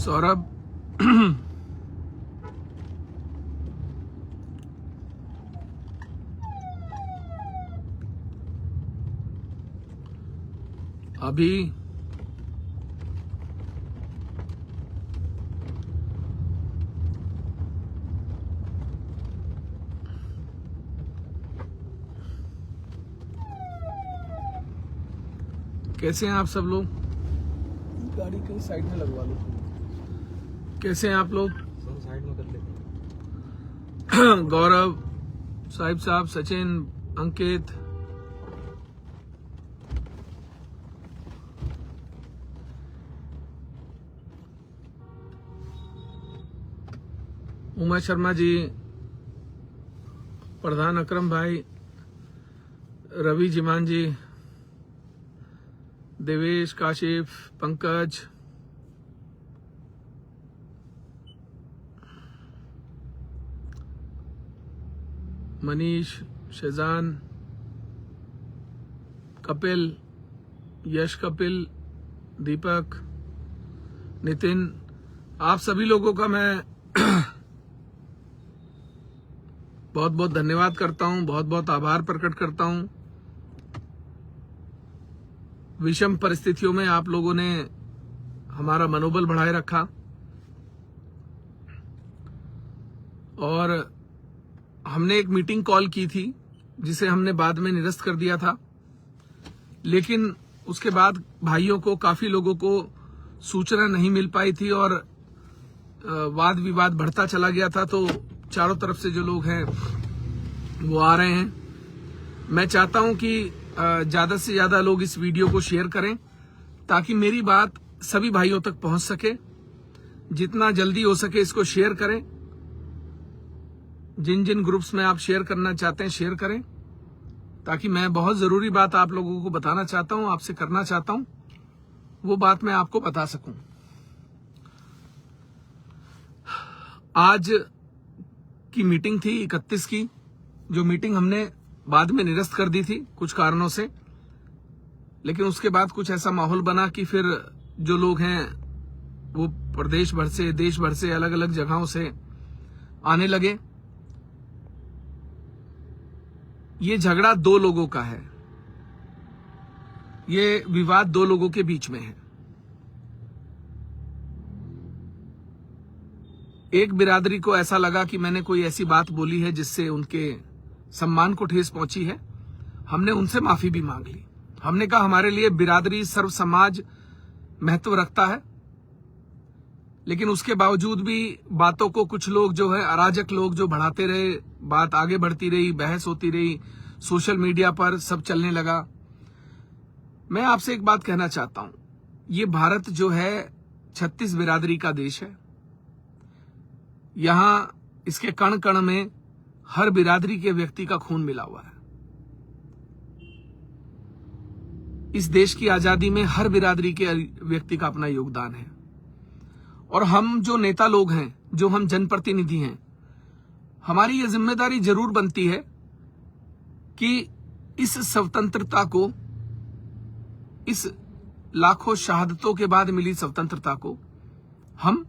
सौरभ अभी कैसे हैं आप सब लोग? गाड़ी कहीं साइड में लगवा लो। कैसे हैं आप लोग? साइड में कर लेते। गौरव साहब, सचिन, अंकित, उमा शर्मा जी, प्रधान अकरम भाई, रवि जिमान जी, देवेश, काशिफ, पंकज, मनीष, शेजान, कपिल, यश कपिल, दीपक, नितिन, आप सभी लोगों का मैं बहुत बहुत धन्यवाद करता हूं, बहुत बहुत आभार प्रकट करता हूं। विषम परिस्थितियों में आप लोगों ने हमारा मनोबल बढ़ाए रखा और हमने एक मीटिंग कॉल की थी जिसे हमने बाद में निरस्त कर दिया था, लेकिन उसके बाद भाइयों को, काफी लोगों को सूचना नहीं मिल पाई थी और वाद विवाद बढ़ता चला गया था। तो चारों तरफ से जो लोग हैं वो आ रहे हैं। मैं चाहता हूं कि ज्यादा से ज्यादा लोग इस वीडियो को शेयर करें ताकि मेरी बात सभी भाइयों तक पहुंच सके। जितना जल्दी हो सके इसको शेयर करें। जिन जिन ग्रुप्स में आप शेयर करना चाहते हैं शेयर करें, ताकि मैं बहुत जरूरी बात आप लोगों को बताना चाहता हूं, आपसे करना चाहता हूं, वो बात मैं आपको बता सकूं। आज की मीटिंग थी 31 की, जो मीटिंग हमने बाद में निरस्त कर दी थी कुछ कारणों से, लेकिन उसके बाद कुछ ऐसा माहौल बना कि फिर जो लोग हैं वो प्रदेश भर से, देश भर से, अलग अलग जगहों से आने लगे। ये झगड़ा दो लोगों का है, ये विवाद दो लोगों के बीच में है। एक बिरादरी को ऐसा लगा कि मैंने कोई ऐसी बात बोली है जिससे उनके सम्मान को ठेस पहुंची है। हमने उनसे माफी भी मांग ली। हमने कहा हमारे लिए बिरादरी, सर्व समाज महत्व रखता है, लेकिन उसके बावजूद भी बातों को कुछ लोग जो है, अराजक लोग जो बढ़ाते रहे, बात आगे बढ़ती रही, बहस होती रही, सोशल मीडिया पर सब चलने लगा। मैं आपसे एक बात कहना चाहता हूं, ये भारत जो है 36 बिरादरी का देश है। यहां इसके कण कण में हर बिरादरी के व्यक्ति का खून मिला हुआ है। इस देश की आजादी में हर बिरादरी के व्यक्ति का अपना योगदान है। और हम जो नेता लोग हैं, जो हम जनप्रतिनिधि हैं, हमारी ये जिम्मेदारी जरूर बनती है कि इस स्वतंत्रता को, इस लाखों शहादतों के बाद मिली स्वतंत्रता को हम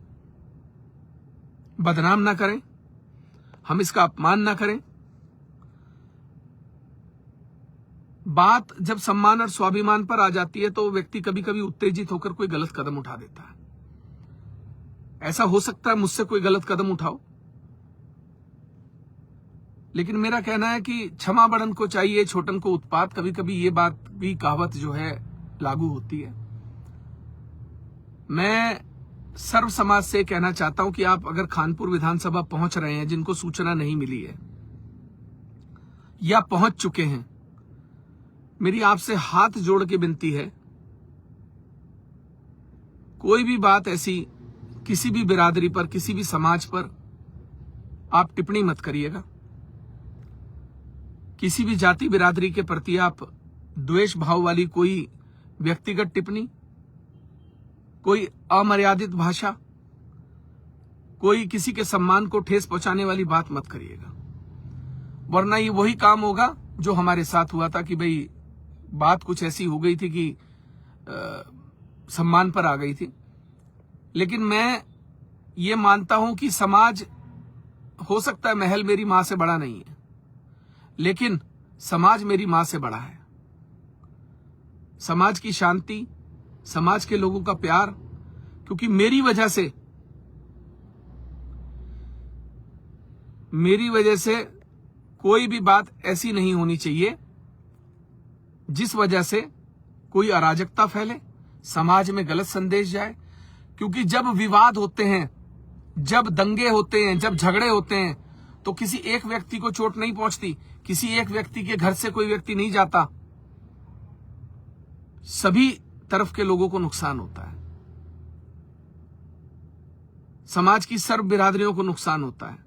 बदनाम ना करें, हम इसका अपमान ना करें। बात जब सम्मान और स्वाभिमान पर आ जाती है तो व्यक्ति कभी कभी उत्तेजित होकर कोई गलत कदम उठा देता है। ऐसा हो सकता है मुझसे कोई गलत कदम उठाओ, लेकिन मेरा कहना है कि क्षमा बड़न को चाहिए, छोटन को उत्पात। कभी कभी ये बात भी, कहावत जो है, लागू होती है। मैं सर्व समाज से कहना चाहता हूं कि आप अगर खानपुर विधानसभा पहुंच रहे हैं, जिनको सूचना नहीं मिली है या पहुंच चुके हैं, मेरी आपसे हाथ जोड़ के विनती है, कोई भी बात ऐसी किसी भी बिरादरी पर, किसी भी समाज पर आप टिप्पणी मत करिएगा। किसी भी जाति बिरादरी के प्रति आप द्वेष भाव वाली कोई व्यक्तिगत टिप्पणी, कोई अमर्यादित भाषा, कोई किसी के सम्मान को ठेस पहुंचाने वाली बात मत करिएगा, वरना ये वही काम होगा जो हमारे साथ हुआ था कि भाई बात कुछ ऐसी हो गई थी कि सम्मान पर आ गई थी। लेकिन मैं ये मानता हूं कि समाज, हो सकता है महल मेरी मां से बड़ा नहीं है, लेकिन समाज मेरी मां से बड़ा है। समाज की शांति, समाज के लोगों का प्यार, क्योंकि मेरी वजह से कोई भी बात ऐसी नहीं होनी चाहिए जिस वजह से कोई अराजकता फैले, समाज में गलत संदेश जाए। क्योंकि जब विवाद होते हैं, जब दंगे होते हैं, जब झगड़े होते हैं, तो किसी एक व्यक्ति को चोट नहीं पहुंचती, किसी एक व्यक्ति के घर से कोई व्यक्ति नहीं जाता, सभी तरफ के लोगों को नुकसान होता है। समाज की सर्व बिरादरियों को नुकसान होता है।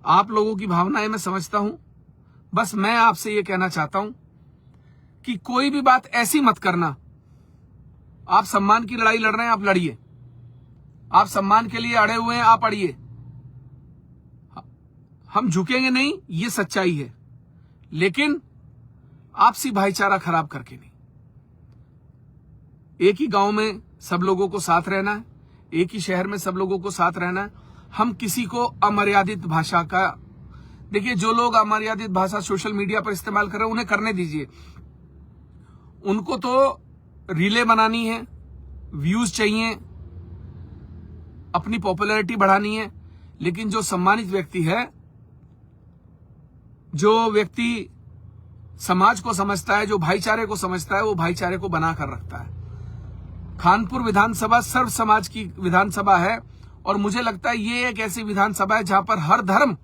आप लोगों की भावनाएं मैं समझता हूं, बस मैं आपसे यह कहना चाहता हूं कि कोई भी बात ऐसी मत करना। आप सम्मान की लड़ाई लड़ रहे हैं, आप लड़िए। आप सम्मान के लिए अड़े हुए हैं, आप अड़िए। हम झुकेंगे नहीं, ये सच्चाई है, लेकिन आपसी भाईचारा खराब करके नहीं। एक ही गांव में सब लोगों को साथ रहना है, एक ही शहर में सब लोगों को साथ रहना है। हम किसी को अमर्यादित भाषा का, देखिए जो लोग अमर्यादित भाषा सोशल मीडिया पर इस्तेमाल कर रहे हैं उन्हें करने दीजिए। उनको तो रीले बनानी है, व्यूज चाहिए, अपनी पॉपुलैरिटी बढ़ानी है। लेकिन जो सम्मानित व्यक्ति है, जो व्यक्ति समाज को समझता है, जो भाईचारे को समझता है, वो भाईचारे को बनाकर रखता है। खानपुर विधानसभा सर्व समाज की विधानसभा है और मुझे लगता है ये एक ऐसी विधानसभा है जहां पर हर धर्म,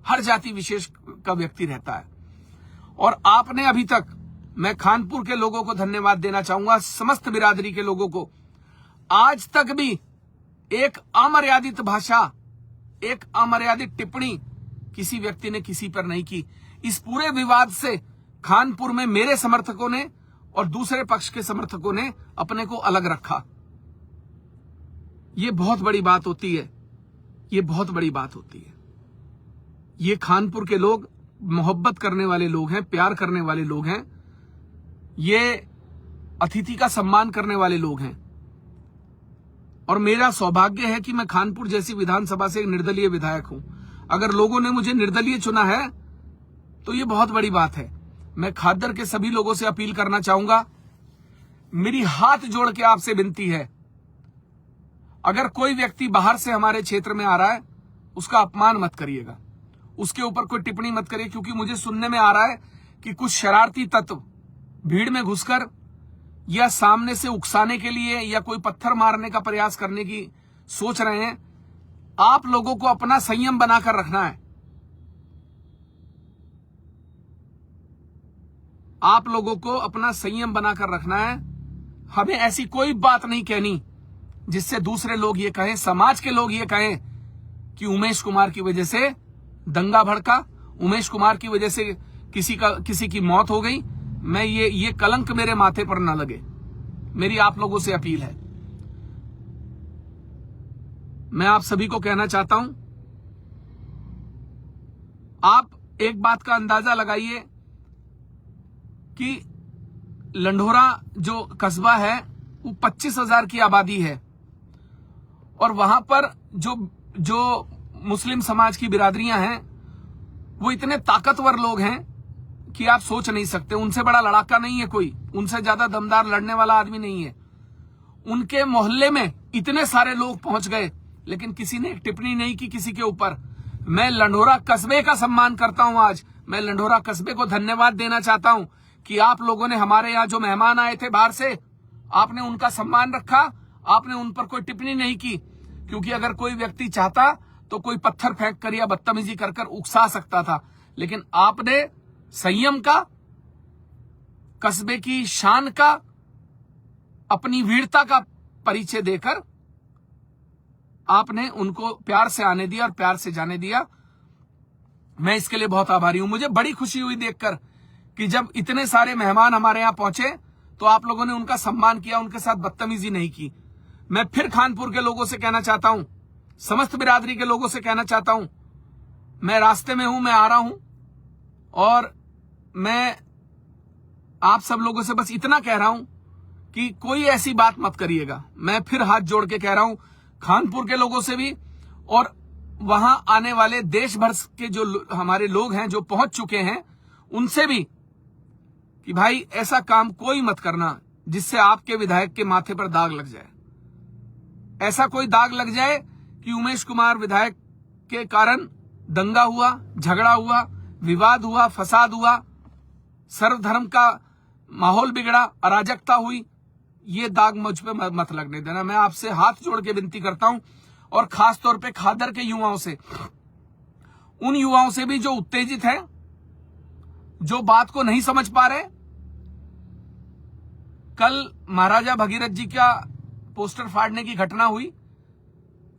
हर जाति विशेष का व्यक्ति रहता है। और आपने अभी तक, मैं खानपुर के लोगों को धन्यवाद देना चाहूंगा, समस्त बिरादरी के लोगों को, आज तक भी एक अमर्यादित भाषा, एक अमर्यादित टिप्पणी किसी व्यक्ति ने किसी पर नहीं की। इस पूरे विवाद से खानपुर में मेरे समर्थकों ने और दूसरे पक्ष के समर्थकों ने अपने को अलग रखा। ये बहुत बड़ी बात होती है, ये बहुत बड़ी बात होती है। ये खानपुर के लोग मोहब्बत करने वाले लोग हैं, प्यार करने वाले लोग हैं, ये अतिथि का सम्मान करने वाले लोग हैं। और मेरा सौभाग्य है कि मैं खानपुर जैसी विधानसभा से एक निर्दलीय विधायक हूं। अगर लोगों ने मुझे निर्दलीय चुना है तो ये बहुत बड़ी बात है। मैं खादर के सभी लोगों से अपील करना चाहूंगा, मेरी हाथ जोड़ के आपसे विनती है, अगर कोई व्यक्ति बाहर से हमारे क्षेत्र में आ रहा है उसका अपमान मत करिएगा, उसके ऊपर कोई टिप्पणी मत करिए। क्योंकि मुझे सुनने में आ रहा है कि कुछ शरारती तत्व भीड़ में घुसकर या सामने से उकसाने के लिए या कोई पत्थर मारने का प्रयास करने की सोच रहे हैं। आप लोगों को अपना संयम बनाकर रखना है। आप लोगों को अपना संयम बनाकर रखना है। हमें ऐसी कोई बात नहीं कहनी जिससे दूसरे लोग ये कहें, समाज के लोग ये कहें कि उमेश कुमार की वजह से दंगा भड़का, उमेश कुमार की वजह से किसी की मौत हो गई। मैं ये कलंक मेरे माथे पर ना लगे, मेरी आप लोगों से अपील है। मैं आप सभी को कहना चाहता हूं, आप एक बात का अंदाजा लगाइए कि लंढोरा जो कस्बा है वो 25,000 की आबादी है और वहां पर जो मुस्लिम समाज की बिरादरियां हैं वो इतने ताकतवर लोग हैं कि आप सोच नहीं सकते। उनसे बड़ा लड़ाका नहीं है कोई, उनसे ज्यादा दमदार लड़ने वाला आदमी नहीं है। उनके मोहल्ले में इतने सारे लोग पहुंच गए लेकिन किसी ने एक टिप्पणी नहीं की किसी के ऊपर। मैं लंढोरा कस्बे का सम्मान करता हूं। आज मैं लंढोरा कस्बे को धन्यवाद देना चाहता हूं कि आप लोगों ने हमारे यहां जो मेहमान आए थे बाहर से, आपने उनका सम्मान रखा, आपने उन पर कोई टिप्पणी नहीं की। क्योंकि अगर कोई व्यक्ति चाहता तो कोई पत्थर फेंक कर या बदतमीजी कर उकसा सकता था, लेकिन आपने संयम का, कस्बे की शान का, अपनी वीरता का परिचय देकर आपने उनको प्यार से आने दिया और प्यार से जाने दिया। मैं इसके लिए बहुत आभारी हूं। मुझे बड़ी खुशी हुई देखकर कि जब इतने सारे मेहमान हमारे यहां पहुंचे तो आप लोगों ने उनका सम्मान किया, उनके साथ बदतमीजी नहीं की। मैं फिर खानपुर के लोगों से कहना चाहता हूं, समस्त बिरादरी के लोगों से कहना चाहता हूं, मैं रास्ते में हूं, मैं आ रहा हूं और मैं आप सब लोगों से बस इतना कह रहा हूं कि कोई ऐसी बात मत करिएगा। मैं फिर हाथ जोड़ के कह रहा हूं खानपुर के लोगों से भी और वहां आने वाले देश भर के जो हमारे लोग हैं जो पहुंच चुके हैं उनसे भी कि भाई ऐसा काम कोई मत करना जिससे आपके विधायक के माथे पर दाग लग जाए। ऐसा कोई दाग लग जाए कि उमेश कुमार विधायक के कारण दंगा हुआ, झगड़ा हुआ, विवाद हुआ, फसाद हुआ, सर्वधर्म का माहौल बिगड़ा, अराजकता हुई, ये दाग मुझ पे मत लगने देना। मैं आपसे हाथ जोड़ के विनती करता हूं और खास तौर पे खादर के युवाओं से, उन युवाओं से भी जो उत्तेजित हैं, जो बात को नहीं समझ पा रहे। कल महाराजा भगीरथ जी का पोस्टर फाड़ने की घटना हुई,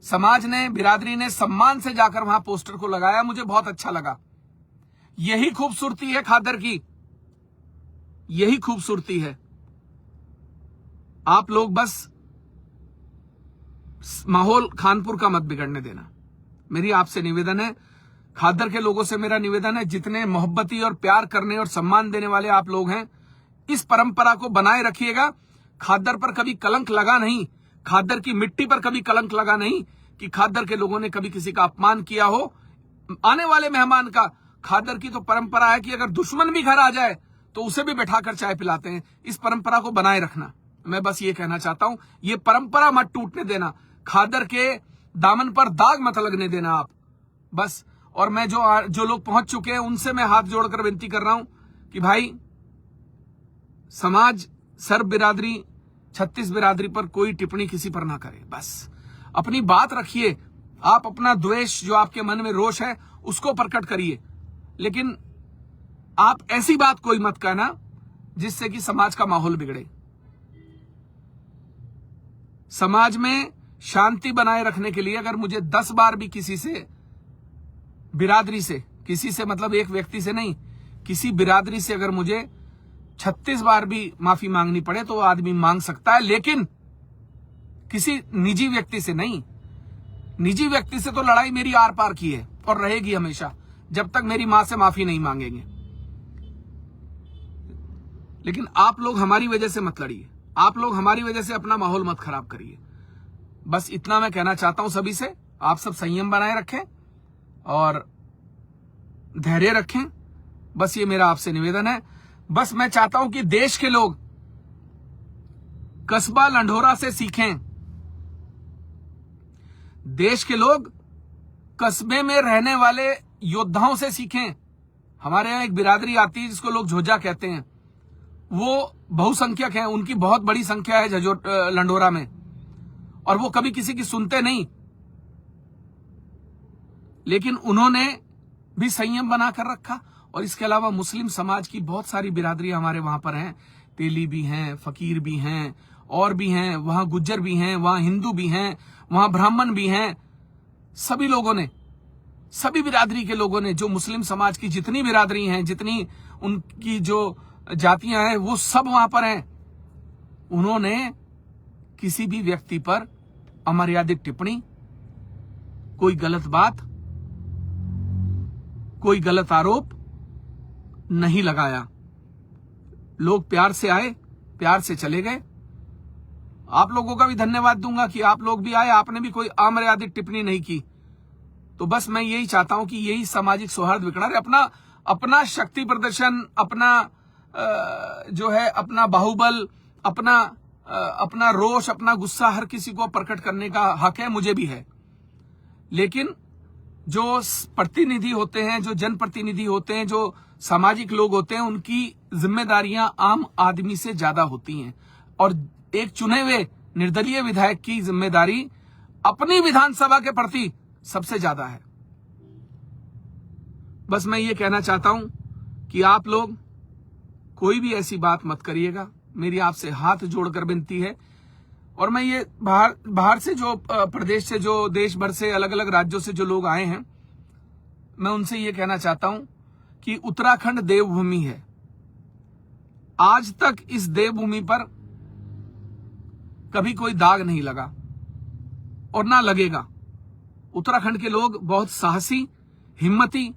समाज ने, बिरादरी ने सम्मान से जाकर वहां पोस्टर को लगाया, मुझे बहुत अच्छा लगा। यही खूबसूरती है खादर की, यही खूबसूरती है। आप लोग बस माहौल खानपुर का मत बिगड़ने देना, मेरी आपसे निवेदन है। खादर के लोगों से मेरा निवेदन है, जितने मोहब्बती और प्यार करने और सम्मान देने वाले आप लोग हैं, इस परंपरा को बनाए रखिएगा। खादर पर कभी कलंक लगा नहीं, खादर की मिट्टी पर कभी कलंक लगा नहीं कि खादर के लोगों ने कभी किसी का अपमान किया हो। आने वाले मेहमान का, खादर की तो परंपरा है कि अगर दुश्मन भी घर आ जाए तो उसे भी बैठाकर चाय पिलाते हैं। इस परंपरा को बनाए रखना, मैं बस ये कहना चाहता हूं। ये परंपरा मत टूटने देना, खादर के दामन पर दाग मत लगने देना आप, बस। और मैं जो लोग पहुंच चुके हैं उनसे मैं हाथ जोड़कर विनती कर रहा हूं कि भाई समाज, सर्व बिरादरी, छत्तीस बिरादरी पर कोई टिप्पणी किसी पर ना करे, बस अपनी बात रखिए। आप अपना द्वेष, जो आपके मन में रोष है, उसको प्रकट करिए, लेकिन आप ऐसी बात कोई मत कहना जिससे कि समाज का माहौल बिगड़े। समाज में शांति बनाए रखने के लिए अगर मुझे 10 बार भी किसी से, बिरादरी से, किसी से मतलब एक व्यक्ति से नहीं, किसी बिरादरी से अगर मुझे 36 बार भी माफी मांगनी पड़े तो वो आदमी मांग सकता है, लेकिन किसी निजी व्यक्ति से नहीं। निजी व्यक्ति से तो लड़ाई मेरी आर पार की है और रहेगी हमेशा, जब तक मेरी मां से माफी नहीं मांगेंगे। लेकिन आप लोग हमारी वजह से मत लड़िए, आप लोग हमारी वजह से अपना माहौल मत खराब करिए। बस इतना मैं कहना चाहता हूं सभी से। आप सब संयम बनाए रखें और धैर्य रखें, बस ये मेरा आपसे निवेदन है। बस मैं चाहता हूं कि देश के लोग कस्बा लंढोरा से सीखें। देश के लोग कस्बे में रहने वाले योद्धाओं से सीखें। हमारे यहां एक बिरादरी आती है जिसको लोग झोजा कहते हैं, वो बहुसंख्यक हैं, उनकी बहुत बड़ी संख्या है लंढोरा में, और वो कभी किसी की सुनते नहीं, लेकिन उन्होंने भी संयम बनाकर रखा। और इसके अलावा मुस्लिम समाज की बहुत सारी बिरादरी हमारे वहां पर हैं, तेली भी हैं, फकीर भी हैं, और भी हैं, वहां गुज्जर भी हैं, वहां हिंदू भी हैं, वहां ब्राह्मण भी हैं। सभी लोगों ने, सभी बिरादरी के लोगों ने, जो मुस्लिम समाज की जितनी बिरादरी हैं, जितनी उनकी जो जातियां हैं, वो सब वहां पर हैं। उन्होंने किसी भी व्यक्ति पर अमर्यादित टिप्पणी, कोई गलत बात, कोई गलत आरोप नहीं लगाया। लोग प्यार से आए, प्यार से चले गए। आप लोगों का भी धन्यवाद दूंगा कि आप लोग भी आए, आपने भी कोई अमर्यादित टिप्पणी नहीं की। तो बस मैं यही चाहता हूं कि यही सामाजिक सौहार्द बिगड़ा रहे। अपना शक्ति प्रदर्शन, अपना जो है, अपना बाहुबल, अपना रोष, अपना गुस्सा हर किसी को प्रकट करने का हक है, मुझे भी है। लेकिन जो प्रतिनिधि होते हैं, जो जनप्रतिनिधि होते हैं, जो सामाजिक लोग होते हैं, उनकी जिम्मेदारियां आम आदमी से ज्यादा होती हैं। और एक चुने हुए निर्दलीय विधायक की जिम्मेदारी अपनी विधानसभा के प्रति सबसे ज्यादा है। बस मैं ये कहना चाहता हूं कि आप लोग कोई भी ऐसी बात मत करिएगा, मेरी आपसे हाथ जोड़कर विनती है। और मैं ये बाहर से, जो प्रदेश से, जो देश भर से, अलग अलग राज्यों से जो लोग आए हैं, मैं उनसे ये कहना चाहता हूं कि उत्तराखंड देवभूमि है। आज तक इस देवभूमि पर कभी कोई दाग नहीं लगा और ना लगेगा। उत्तराखंड के लोग बहुत साहसी, हिम्मती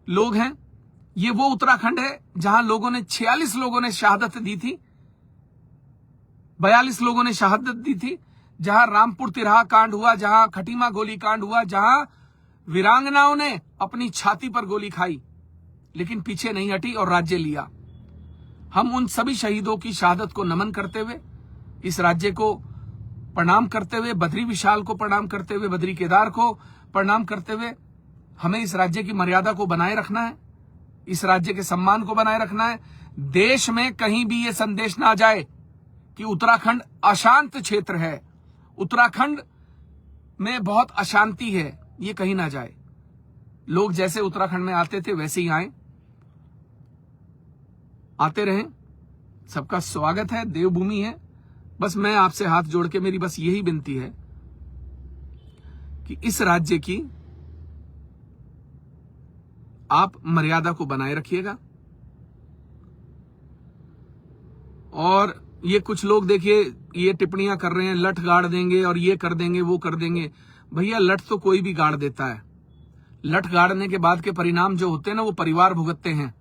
लोग हैं। ये वो उत्तराखंड है जहां 46 लोगों ने शहादत दी थी, 42 लोगों ने शहादत दी थी, जहां रामपुर तिराहा कांड हुआ, जहां खटीमा गोली कांड हुआ, जहां वीरांगनाओं ने अपनी छाती पर गोली खाई लेकिन पीछे नहीं हटी और राज्य लिया। हम उन सभी शहीदों की शहादत को नमन करते हुए, इस राज्य को प्रणाम करते हुए, बद्री विशाल को प्रणाम करते हुए, बद्री केदार को प्रणाम करते हुए, हमें इस राज्य की मर्यादा को बनाए रखना है, इस राज्य के सम्मान को बनाए रखना है। देश में कहीं भी ये संदेश ना जाए कि उत्तराखंड अशांत क्षेत्र है, उत्तराखंड में बहुत अशांति है, ये कहीं ना जाए। लोग जैसे उत्तराखंड में आते थे वैसे ही आए, आते रहें, सबका स्वागत है, देवभूमि है। बस मैं आपसे हाथ जोड़ के मेरी बस यही विनती है कि इस राज्य की आप मर्यादा को बनाए रखिएगा। और ये कुछ लोग देखिए ये टिप्पणियां कर रहे हैं, लठ गाड़ देंगे और ये कर देंगे वो कर देंगे। भैया लठ तो कोई भी गाड़ देता है, लठ गाड़ने के बाद के परिणाम जो होते हैं ना वो परिवार भुगतते हैं।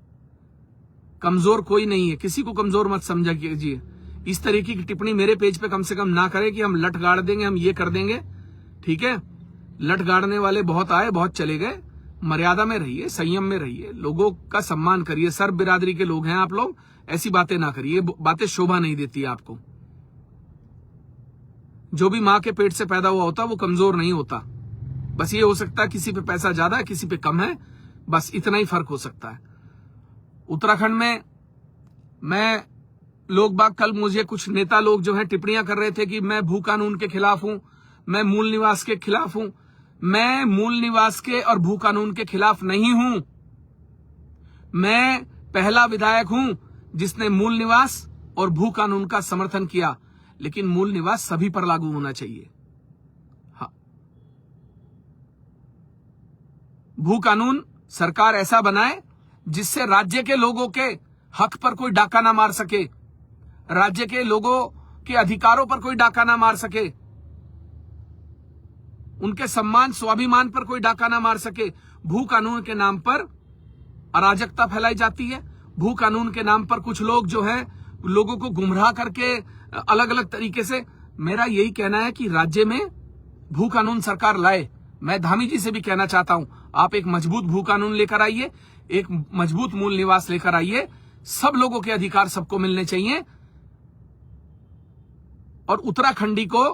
कमजोर कोई नहीं है, किसी को कमजोर मत समझा कीजिए। इस तरीके की टिप्पणी मेरे पेज पे कम से कम ना करें कि हम लठ गाड़ देंगे, हम ये कर देंगे। ठीक है, लठ गाड़ने वाले बहुत आए, बहुत चले गए। मर्यादा में रहिए, संयम में रहिए, लोगों का सम्मान करिए। सर्व बिरादरी के लोग हैं आप लोग, ऐसी बातें ना करिए, बातें शोभा नहीं देती आपको। जो भी मां के पेट से पैदा हुआ होता वो कमजोर नहीं होता। बस ये हो सकता है किसी पे पैसा ज्यादा है, किसी पे कम है, बस इतना ही फर्क हो सकता है। उत्तराखंड में मैं लोग बाग, कल मुझे कुछ नेता लोग जो हैं टिप्पणियां कर रहे थे कि मैं भू कानून के खिलाफ हूं, मैं मूल निवास के खिलाफ हूं। मैं मूल निवास के और भू कानून के खिलाफ नहीं हूं। मैं पहला विधायक हूं जिसने मूल निवास और भू कानून का समर्थन किया, लेकिन मूल निवास सभी पर लागू होना चाहिए। हाँ, भू कानून सरकार ऐसा बनाए जिससे राज्य के लोगों के हक पर कोई डाका ना मार सके, राज्य के लोगों के अधिकारों पर कोई डाका ना मार सके, उनके सम्मान स्वाभिमान पर कोई डाका ना मार सके। भू कानून के नाम पर अराजकता फैलाई जाती है, भू कानून के नाम पर कुछ लोग जो है लोगों को गुमराह करके अलग अलग तरीके से। मेरा यही कहना है कि राज्य में भू कानून सरकार लाए। मैं धामी जी से भी कहना चाहता हूं, आप एक मजबूत भू कानून लेकर आइए, एक मजबूत मूल निवास लेकर आइए। सब लोगों के अधिकार सबको मिलने चाहिए और उत्तराखंडी को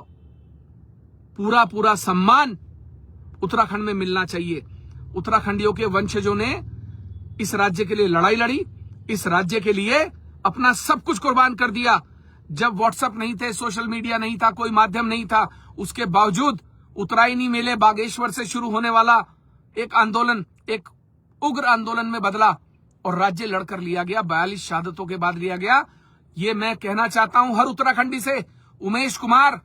पूरा पूरा सम्मान उत्तराखंड में मिलना चाहिए। उत्तराखंडियों के वंशजों ने इस राज्य के लिए लड़ाई लड़ी, इस राज्य के लिए अपना सब कुछ कुर्बान कर दिया। जब व्हाट्सएप नहीं थे, सोशल मीडिया नहीं था, कोई माध्यम नहीं था, उसके बावजूद उत्तरायणी मेले बागेश्वर से शुरू होने वाला एक आंदोलन एक उग्र आंदोलन में बदला और राज्य लड़कर लिया गया। 42 शहादतों के बाद लिया गया। ये मैं कहना चाहता हूं हर उत्तराखंडी से, उमेश कुमार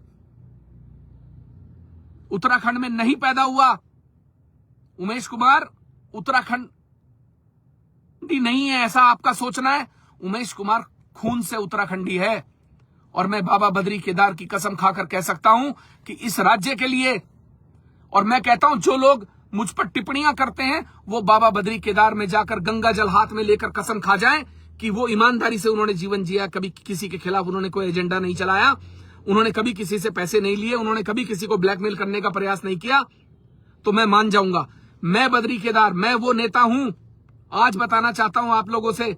उत्तराखंड में नहीं पैदा हुआ, उमेश कुमार उत्तराखंडी नहीं है ऐसा आपका सोचना है। उमेश कुमार खून से उत्तराखंडी है और मैं बाबा बद्री केदार की कसम खाकर कह सकता हूं कि इस राज्य के लिए, और मैं कहता हूं जो लोग मुझ पर टिप्पणियां करते हैं वो बाबा बद्री केदार में जाकर गंगा जल हाथ में लेकर कसम खा जाएं कि वो ईमानदारी से उन्होंने जीवन जिया, कभी किसी के खिलाफ उन्होंने कोई एजेंडा नहीं चलाया, उन्होंने कभी किसी से पैसे नहीं लिए, उन्होंने कभी किसी को ब्लैकमेल करने का प्रयास नहीं किया, तो मैं मान जाऊंगा। मैं बद्री केदार, मैं वो नेता हूं, आज बताना चाहता हूं आप लोगों से,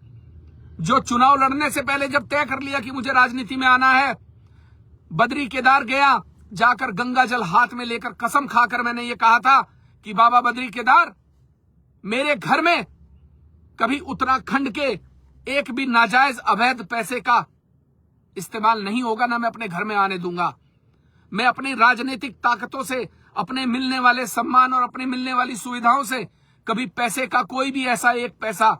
जो चुनाव लड़ने से पहले जब तय कर लिया कि मुझे राजनीति में आना है, बद्री केदार गया, जाकर गंगा जल हाथ में लेकर कसम खाकर मैंने ये कहा था कि बाबा बद्री केदार, मेरे घर में कभी उत्तराखंड के एक भी नाजायज अवैध पैसे का इस्तेमाल नहीं होगा, ना मैं अपने घर में आने दूंगा। मैं अपनी राजनीतिक ताकतों से, अपने मिलने वाले सम्मान और अपनी मिलने वाली सुविधाओं से कभी पैसे का कोई भी ऐसा एक पैसा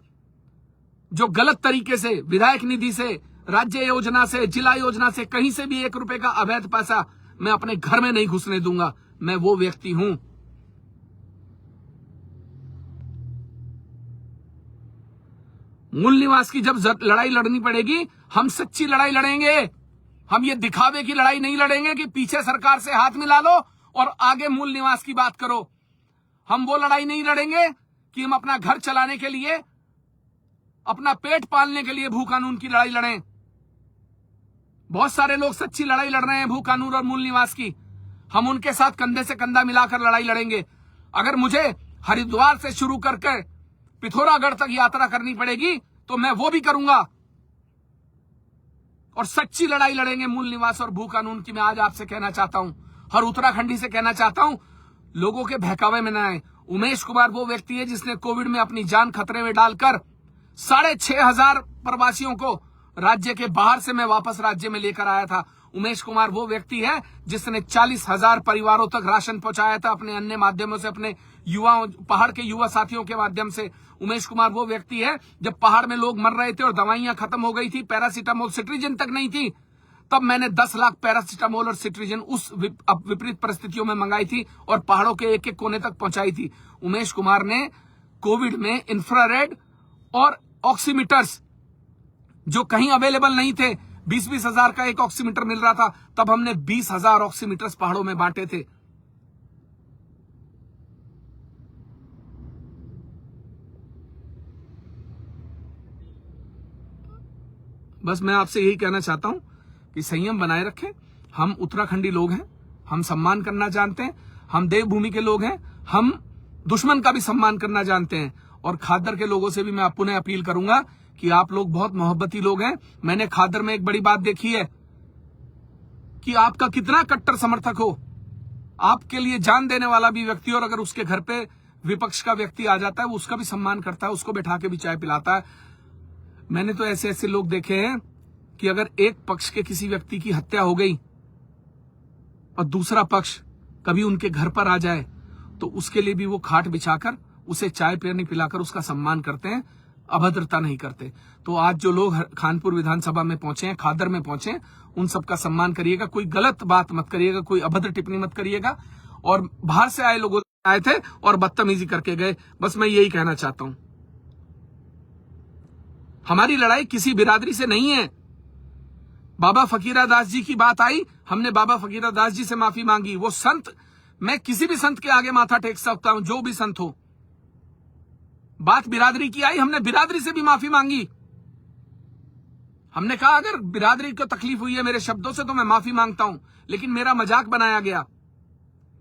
जो गलत तरीके से विधायक निधि से, राज्य योजना से, जिला योजना से, कहीं से भी 1 रुपए का अवैध पैसा मैं अपने घर में नहीं घुसने दूंगा। मैं वो व्यक्ति हूं। मूल निवास की जब लड़ाई लड़नी पड़ेगी, हम सच्ची लड़ाई लड़ेंगे। हम ये दिखावे की लड़ाई नहीं लड़ेंगे कि पीछे सरकार से हाथ मिला लो और आगे मूल निवास की बात करो। हम वो लड़ाई नहीं लड़ेंगे कि हम अपना घर चलाने के लिए अपना पेट पालने के लिए भू कानून की लड़ाई लड़ें। बहुत सारे लोग सच्ची लड़ाई लड़ रहे हैं भू कानून और मूल निवास की। हम उनके साथ कंधे से कंधा मिलाकर लड़ाई लड़ेंगे। अगर मुझे हरिद्वार से शुरू करके पिथौरागढ़ तक यात्रा करनी पड़ेगी तो मैं वो भी करूंगा और सच्ची लड़ाई लड़ेंगे मूल निवास और भू कानून की। मैं आज आपसे कहना चाहता हूं, हर उत्तराखंडी से कहना चाहता हूं, लोगों के बहकावे में न आए। उमेश कुमार वो व्यक्ति है जिसने कोविड में अपनी जान खतरे में डालकर 6,500 प्रवासियों को राज्य के बाहर से मैं वापस राज्य में लेकर आया था। उमेश कुमार वो व्यक्ति है जिसने 40,000 परिवारों तक राशन पहुंचाया था अपने अन्य माध्यमों से, अपने युवाओं, पहाड़ के युवा साथियों के माध्यम से। उमेश कुमार वो व्यक्ति है जब पहाड़ में लोग मर रहे थे और दवाइयां खत्म हो गई थी, पैरासीटामोल सिट्रीजिन तक नहीं थी, तब मैंने 10 लाख पैरासीटामोल और सिट्रीजिन उस विपरीत परिस्थितियों में मंगाई थी और पहाड़ों के एक एक कोने तक पहुंचाई थी। उमेश कुमार ने कोविड में इंफ्रारेड और ऑक्सीमीटर्स जो कहीं अवेलेबल नहीं थे, 20-20 हजार का एक ऑक्सीमीटर मिल रहा था, तब हमने 20,000 ऑक्सीमीटर्स पहाड़ों में बांटे थे। बस मैं आपसे यही कहना चाहता हूं कि संयम बनाए रखें। हम उत्तराखंडी लोग हैं, हम सम्मान करना जानते हैं, हम देवभूमि के लोग हैं, हम दुश्मन का भी सम्मान करना जानते हैं। और खादर के लोगों से भी मैं पुनः अपील करूंगा कि आप लोग बहुत मोहब्बती लोग हैं। मैंने खादर में एक बड़ी बात देखी है कि आपका कितना कट्टर समर्थक हो, आपके लिए जान देने वाला भी व्यक्ति, और अगर उसके घर पे विपक्ष का व्यक्ति आ जाता है वो उसका भी सम्मान करता है, उसको बैठा के भी चाय पिलाता है। मैंने तो ऐसे ऐसे लोग देखे हैं कि अगर एक पक्ष के किसी व्यक्ति की हत्या हो गई और दूसरा पक्ष कभी उनके घर पर आ जाए तो उसके लिए भी वो खाट बिछाकर उसे चाय पानी पिलाकर उसका सम्मान करते हैं, अभद्रता नहीं करते। तो आज जो लोग खानपुर विधानसभा में पहुंचे हैं, खादर में पहुंचे हैं, उन सबका सम्मान करिएगा, कोई गलत बात मत करिएगा, कोई अभद्र टिप्पणी मत करिएगा। और बाहर से आए लोग आए थे और बदतमीजी करके गए। बस मैं यही कहना चाहता हूं, हमारी लड़ाई किसी बिरादरी से नहीं है। बाबा फकीरा दास जी की बात आई, हमने बाबा फकीरा दास जी से माफी मांगी। वो संत, मैं किसी भी संत के आगे माथा टेक सकता हूं, जो भी संत हो। बात बिरादरी की आई, हमने बिरादरी से भी माफी मांगी। हमने कहा अगर बिरादरी को तकलीफ हुई है मेरे शब्दों से तो मैं माफी मांगता हूं, लेकिन मेरा मजाक बनाया गया।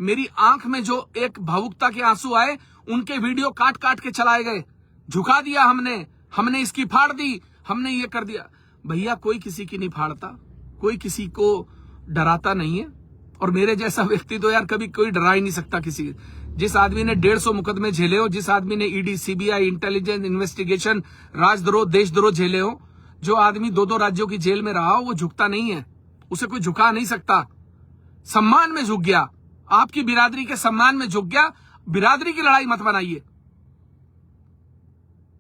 मेरी आंख में जो एक भावुकता के आंसू आए उनके वीडियो काट काट के चलाए गए। झुका दिया हमने इसकी फाड़ दी, हमने ये कर दिया। भैया कोई किसी की नहीं फाड़ता, कोई किसी को डराता नहीं है। और मेरे जैसा व्यक्ति तो यार कभी कोई डरा ही नहीं सकता किसी। जिस आदमी ने 150 मुकदमे झेले हो, जिस आदमी ने ईडी, सीबीआई, इंटेलिजेंस इन्वेस्टिगेशन, राजद्रोह, देशद्रोह झेले हो, जो आदमी 2-2 राज्यों की जेल में रहा हो, वो झुकता नहीं है। उसे कोई झुका नहीं सकता। सम्मान में झुक गया, आपकी बिरादरी के सम्मान में झुक गया। बिरादरी की लड़ाई मत बनाइए।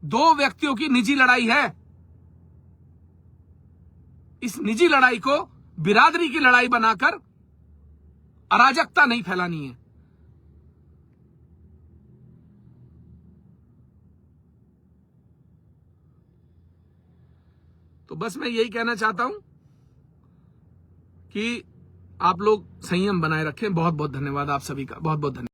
2 व्यक्तियों की निजी लड़ाई है। इस निजी लड़ाई को बिरादरी की लड़ाई बनाकर अराजकता नहीं फैलानी है। तो बस मैं यही कहना चाहता हूं कि आप लोग संयम बनाए रखें। बहुत बहुत धन्यवाद आप सभी का, बहुत बहुत धन्यवाद।